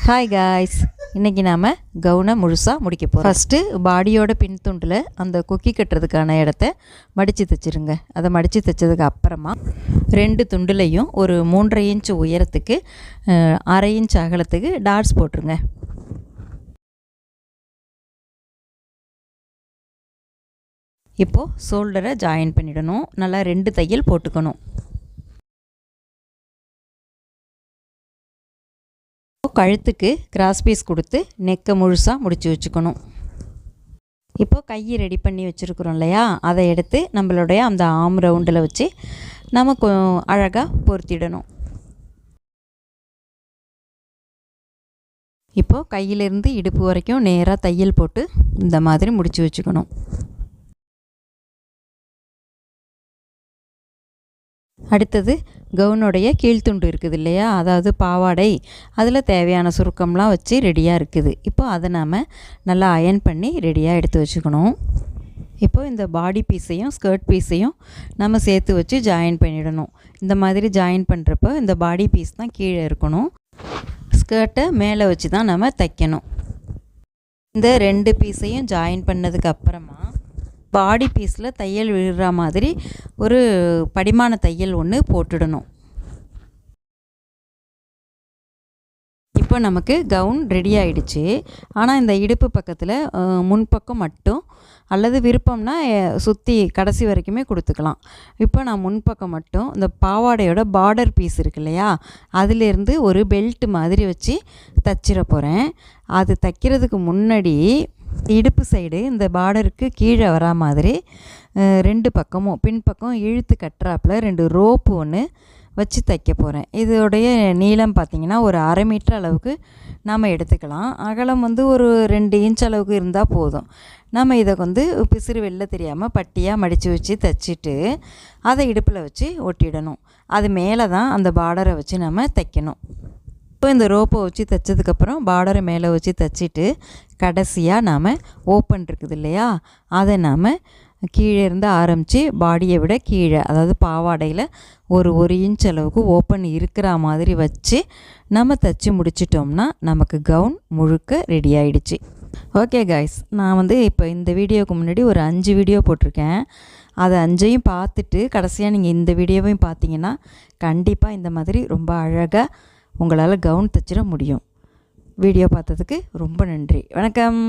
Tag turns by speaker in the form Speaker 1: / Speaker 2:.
Speaker 1: Hi guys, இன்றைக்கி நாம் கவுனை முழுசாக முடிக்க போகிறோம். ஃபஸ்ட்டு பாடியோட பின் துண்டில் அந்த கொக்கி கட்டுறதுக்கான இடத்த மடித்து தைச்சிருங்க. அதை மடித்து தைச்சதுக்கு அப்புறமா 2 துண்டுலையும் ஒரு 3.5 இன்ச் உயரத்துக்கு 1/2 இன்ச் அகலத்துக்கு டாட்ஸ் போட்டுருங்க. இப்போது ஷோல்டரை ஜாயின் பண்ணிடணும். நல்லா 2 தையல் போட்டுக்கணும். கழுத்துக்கு கிராஸ் பீஸ் கொடுத்து நெக்கை முழுசாக முடித்து வச்சுக்கணும். இப்போது கையை ரெடி பண்ணி வச்சுருக்குறோம் இல்லையா, அதை எடுத்து நம்மளுடைய அந்த ஆம் ரவுண்டில் வச்சு நம்ம அழகாக பொருத்திடணும். இப்போது கையிலேருந்து இடுப்பு வரைக்கும் நேராக தையல் போட்டு இந்த மாதிரி முடித்து வச்சுக்கணும். அடுத்தது கவுனுடைய கீழ்த்துண்டு இருக்குது இல்லையா, அதாவது பாவாடை, அதில் தேவையான சுருக்கம்லாம் வச்சு ரெடியாக இருக்குது. இப்போ அதை நாம் நல்லா அயன் பண்ணி ரெடியாக எடுத்து வச்சுக்கணும். இப்போது இந்த பாடி பீஸையும் ஸ்கர்ட் பீஸையும் நம்ம சேர்த்து வச்சு ஜாயின் பண்ணிடணும். இந்த மாதிரி ஜாயின் பண்ணுறப்போ இந்த பாடி பீஸ் தான் கீழே இருக்கணும், ஸ்கர்ட்டை மேலே வச்சு தான் நம்ம தைக்கணும். இந்த 2 பீஸையும் ஜாயின் பண்ணதுக்கு அப்புறமா பாடி பீஸில் தையல் விழுற மாதிரி ஒரு படிமான தையல் ஒன்று போட்டுடணும். இப்போ நமக்கு கவுன் ரெடி ஆகிடுச்சு. ஆனால் இந்த இடுப்பு பக்கத்தில் முன்பக்கம் மட்டும், அல்லது விருப்பம்னா சுற்றி கடைசி வரைக்குமே கொடுத்துக்கலாம். இப்போ நான் முன்பக்கம் மட்டும் இந்த பாவாடையோட பார்டர் பீஸ் இருக்கு இல்லையா, அதிலேருந்து ஒரு பெல்ட் மாதிரி வச்சு தைச்சிட போகிறேன். அது தைக்கிறதுக்கு முன்னாடி இடுப்பு சைடு இந்த பார்டருக்கு கீழே வரா மாதிரி 2 பக்கமும் பின்பக்கம் இழுத்து கட்டுறாப்பில் 2 ரோப்பு ஒன்று வச்சு தைக்க போகிறேன். இதோடைய நீளம் பார்த்திங்கன்னா ஒரு 1/2 மீட்டர் அளவுக்கு நாம் எடுத்துக்கலாம். அகலம் ஒரு 2 இன்ச் அளவுக்கு இருந்தால் போதும். நம்ம இதை பிசிறு வெளில தெரியாமல் பட்டியாக மடித்து வச்சு தைச்சிட்டு அதை இடுப்பில் வச்சு ஒட்டிடணும். அது மேலே தான் அந்த பார்டரை வச்சு நம்ம தைக்கணும். இப்போ இந்த ரோப்பை வச்சு தைச்சதுக்கப்புறம் பார்டரை மேலே வச்சு தைச்சிட்டு கடைசியாக நாம் ஓப்பன் இருக்குது இல்லையா, அதை நாம் கீழே இருந்து ஆரம்பித்து பாடியை விட கீழே, அதாவது பாவாடையில் ஒரு இன்ச் அளவுக்கு ஓப்பன் இருக்கிற மாதிரி வச்சு நம்ம தைச்சி முடிச்சிட்டோம்னா நமக்கு கவுன் முழுக்க ரெடி ஆகிடுச்சு. ஓகே காய்ஸ், நான் இப்போ இந்த வீடியோவுக்கு முன்னாடி ஒரு 5 வீடியோ போட்டிருக்கேன். அதை 5ஐயும் பார்த்துட்டு கடைசியாக நீங்கள் இந்த வீடியோவையும் பார்த்தீங்கன்னா கண்டிப்பாக இந்த மாதிரி ரொம்ப அழகாக உங்களால் கவுன் தைச்சிட முடியும். வீடியோ பார்த்ததுக்கு ரொம்ப நன்றி. வணக்கம்.